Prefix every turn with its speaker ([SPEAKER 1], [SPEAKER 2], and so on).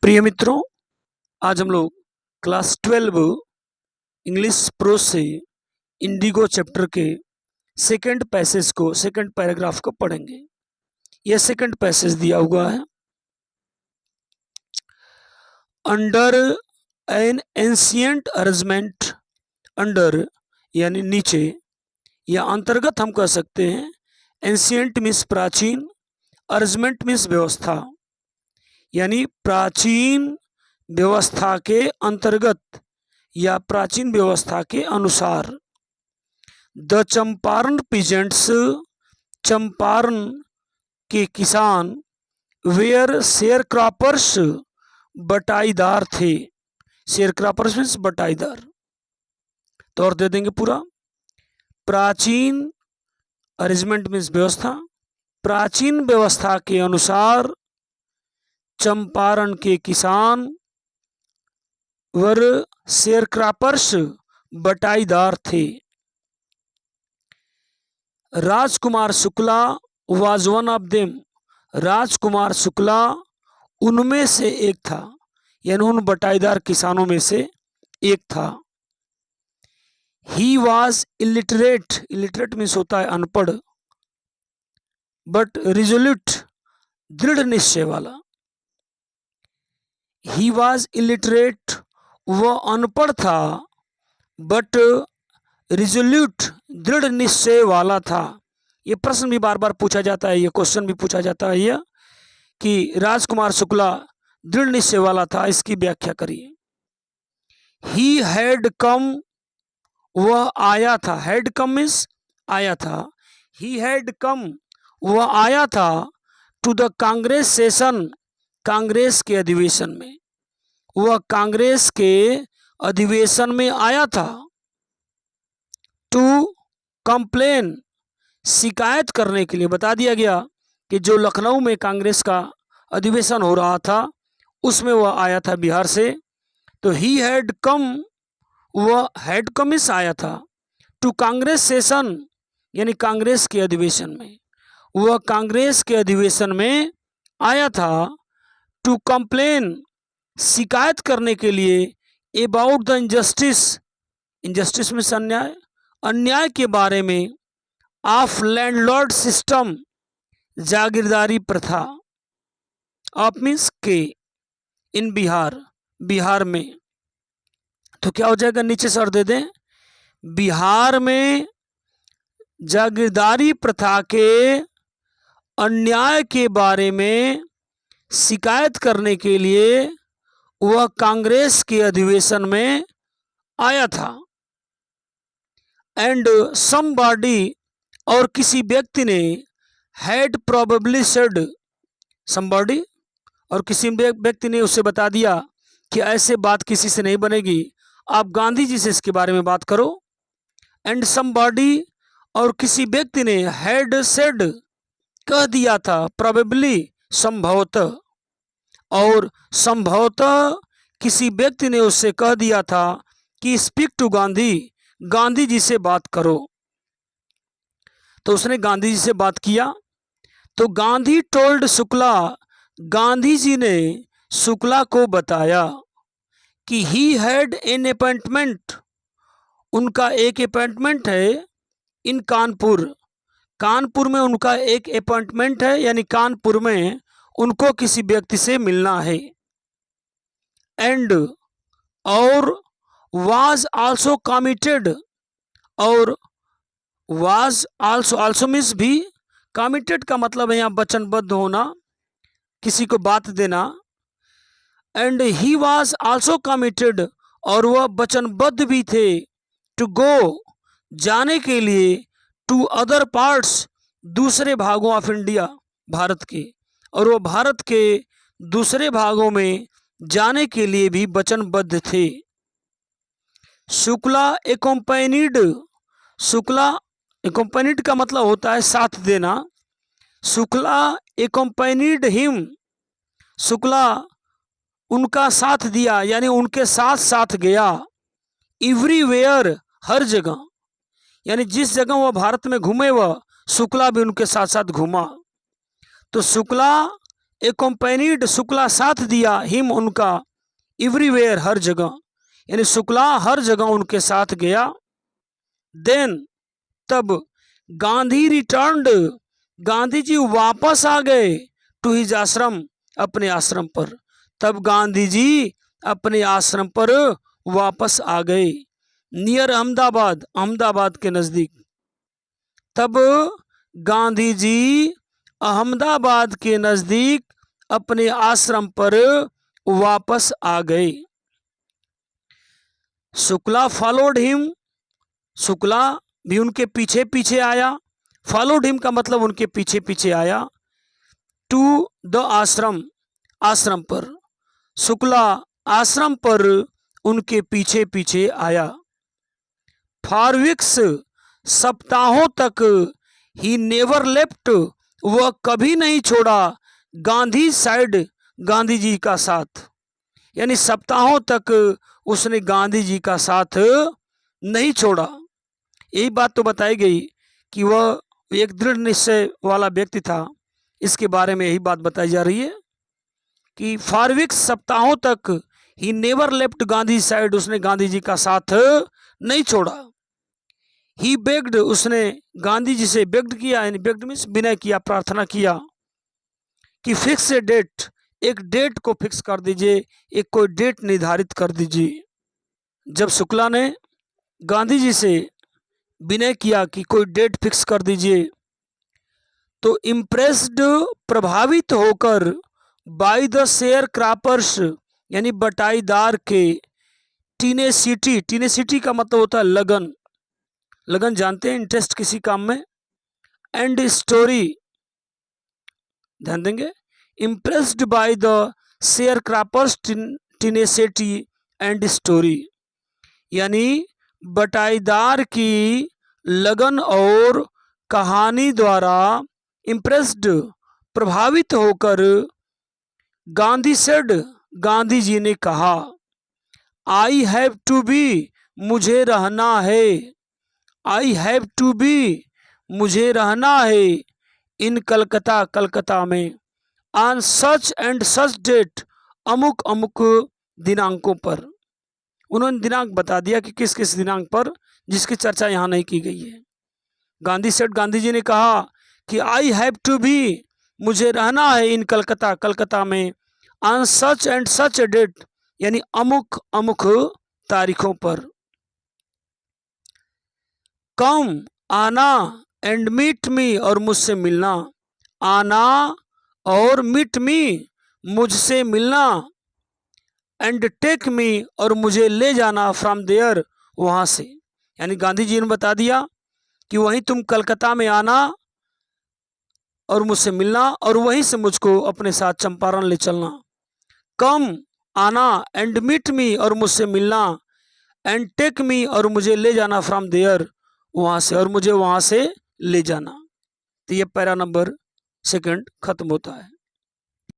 [SPEAKER 1] प्रिय मित्रों, आज हम लोग क्लास 12 इंग्लिश प्रोज से इंडिगो चैप्टर के सेकंड पैराग्राफ को पढ़ेंगे। यह सेकंड पैसेज दिया हुआ है। Under an ancient arrangement, under यानी नीचे या अंतर्गत हम कह सकते हैं। एंशियंट मीन्स प्राचीन, अरेंजमेंट मीन्स व्यवस्था, यानी प्राचीन व्यवस्था के अंतर्गत या प्राचीन व्यवस्था के अनुसार। द चंपारण पीजेंट्स, चंपारण के किसान, वेयर शेयर क्रॉपर्स, बटाईदार थे। शेयर क्रॉपर्स मीन्स बटाईदार। तो और दे देंगे पूरा। प्राचीन अरेंजमेंट मीन्स व्यवस्था, प्राचीन व्यवस्था के अनुसार चंपारण के किसान वर शेयर क्रॉपर्स बटाईदार थे। Rajkumar Shukla was one of them, Rajkumar Shukla उनमें से एक था, यानी उन बटाईदार किसानों में से एक था। He was illiterate, illiterate means होता है अनपढ़, बट रिजोल्यूट दृढ़ निश्चय वाला। ही वॉज इलिटरेट, वह अनपढ़ था, बट रिजोल्यूट दृढ़ निश्चय वाला था। ये प्रश्न भी बार बार पूछा जाता है, ये क्वेश्चन भी पूछा जाता है यह कि राजकुमार शुक्ला दृढ़ निश्चय वाला था, इसकी व्याख्या करिए। ही हैड कम, वह आया था। हैड कम मीन्स आया था। ही हैड कम, वह आया था। To the Congress session, Congress के अधिवेशन में, वह कांग्रेस के अधिवेशन में आया था। टू कंप्लेन, शिकायत करने के लिए। बता दिया गया कि जो लखनऊ में कांग्रेस का अधिवेशन हो रहा था उसमें वह आया था बिहार से। तो ही हैड कम, वह हैड कम मीन्स आया था। टू कांग्रेस सेशन यानी कांग्रेस के अधिवेशन में, वह कांग्रेस के अधिवेशन में आया था। टू कंप्लेन, शिकायत करने के लिए। About the injustice, injustice means अन्याय, अन्याय के बारे में। ऑफ लैंडलॉर्ड सिस्टम, जागीरदारी प्रथा। ऑफ मीन्स के, इन बिहार, बिहार में। तो क्या हो जाएगा, नीचे से और दे दें। बिहार में जागीरदारी प्रथा के अन्याय के बारे में शिकायत करने के लिए वह कांग्रेस के अधिवेशन में आया था। एंड समबॉडी, और किसी व्यक्ति ने, हैड प्रोबेबली सेड, समबॉडी और किसी व्यक्ति ने उसे बता दिया कि ऐसे बात किसी से नहीं बनेगी, आप गांधी जी से इसके बारे में बात करो। एंड समबॉडी, और किसी व्यक्ति ने, हैड सेड, कह दिया था। प्रोबेबली संभवतः, और संभवतः किसी व्यक्ति ने उससे कह दिया था कि स्पीक टू गांधी, गांधी जी से बात करो। तो उसने गांधी जी से बात किया। तो गांधी टोल्ड शुक्ला, गांधी जी ने शुक्ला को बताया कि ही हैड एन अपॉइंटमेंट, उनका एक अपॉइंटमेंट है। इन कानपुर, कानपुर में उनका एक अपॉइंटमेंट है, यानी कानपुर में उनको किसी व्यक्ति से मिलना है। एंड, और वाज आल्सो कमिटेड, और वाज आल्सो, आल्सो मीन्स भी, कमिटेड का मतलब है यहाँ वचनबद्ध होना, किसी को बात देना। And he was also committed, और वह वचनबद्ध भी थे। टू गो, जाने के लिए। टू अदर पार्ट्स, दूसरे भागों ऑफ इंडिया, भारत के, और वह भारत के दूसरे भागों में जाने के लिए भी वचनबद्ध थे। शुक्ला एकम्पैनिड, शुक्ला एकम्पैनिड का मतलब होता है साथ देना। शुक्ला एकम्पैनिड हिम, शुक्ला उनका साथ दिया, यानी उनके साथ साथ गया। एवरीवेयर, हर जगह, यानी जिस जगह वह भारत में घूमे वह शुक्ला भी उनके साथ साथ घूमा। तो शुक्ला एक्कम्पेनिड, शुक्ला साथ दिया, हिम उनका, एवरीवेयर हर जगह, यानी शुक्ला हर जगह उनके साथ गया। देन तब गांधी रिटर्न्ड, गांधी जी वापस आ गए, टू हिज आश्रम, अपने आश्रम पर। तब गांधी जी अपने आश्रम पर वापस आ गए। नियर अहमदाबाद, अहमदाबाद के नजदीक। तब गांधी जी अहमदाबाद के नजदीक अपने आश्रम पर वापस आ गए। शुक्ला फॉलोड हिम, शुक्ला भी उनके पीछे पीछे आया। फॉलोड हिम का मतलब उनके पीछे पीछे आया। टू द आश्रम, आश्रम पर। शुक्ला आश्रम पर उनके पीछे पीछे आया। फॉर वीक्स, सप्ताहों तक, ही नेवर लेफ्ट, वह कभी नहीं छोड़ा, गांधी साइड, गांधी जी का साथ, यानी सप्ताहों तक उसने गांधी जी का साथ नहीं छोड़ा। यही बात तो बताई गई कि वह एक दृढ़ निश्चय वाला व्यक्ति था। इसके बारे में यही बात बताई जा रही है कि फॉर वीक्स, सप्ताहों तक, he never left Gandhi side, उसने गांधी जी का साथ नहीं छोड़ा। ही बेग्ड, उसने गांधी जी से बेग्ड किया, यानी बेग्ड मीन्स विनय किया, प्रार्थना किया कि फिक्स ए डेट, एक डेट को फिक्स कर दीजिए, एक कोई डेट निर्धारित कर दीजिए। जब शुक्ला ने गांधी जी से विनय किया कि कोई डेट फिक्स कर दीजिए, तो इम्प्रेस्ड, प्रभावित होकर, बाय द शेयर क्रॉपर्स, यानी बटाईदार के, टीनेसिटी, टीनेसिटी का मतलब होता है लगन, लगन जानते हैं, इंटरेस्ट किसी काम में। एंड स्टोरी, ध्यान देंगे, impressed by the share croppers, tenacity and story, यानी बटाईदार की लगन और कहानी द्वारा इम्प्रेस्ड, प्रभावित होकर, गांधी सेड, गांधी जी ने कहा, आई हैव टू बी, मुझे रहना है, आई हैव टू बी, मुझे रहना है, इन कलकत्ता, कलकत्ता में, on such and such date, अमुक अमुक दिनांकों पर। उन्होंने दिनांक बता दिया कि किस किस दिनांक पर, जिसकी चर्चा यहाँ नहीं की गई है। गांधी सेठ, गांधी जी ने कहा कि आई हैव टू बी, मुझे रहना है, इन कलकत्ता, कलकत्ता में, on such and such date, यानी अमुक अमुक तारीखों पर। कम, आना, एंड मीट मी, और मुझसे मिलना, आना और मीट मी, मुझसे मिलना, एंड टेक मी, और मुझे ले जाना, फ्रॉम देयर, वहाँ से, यानी गांधी जी ने बता दिया कि वहीं तुम कलकत्ता में आना और मुझसे मिलना, और वहीं से मुझको अपने साथ चंपारण ले चलना। कम, आना, एंड मीट मी, और मुझसे मिलना, एंड टेक मी, और मुझे ले जाना, फ्रॉम देयर, वहाँ से, और मुझे वहाँ से ले जाना। तो ये पैरा नंबर 2 खत्म होता है।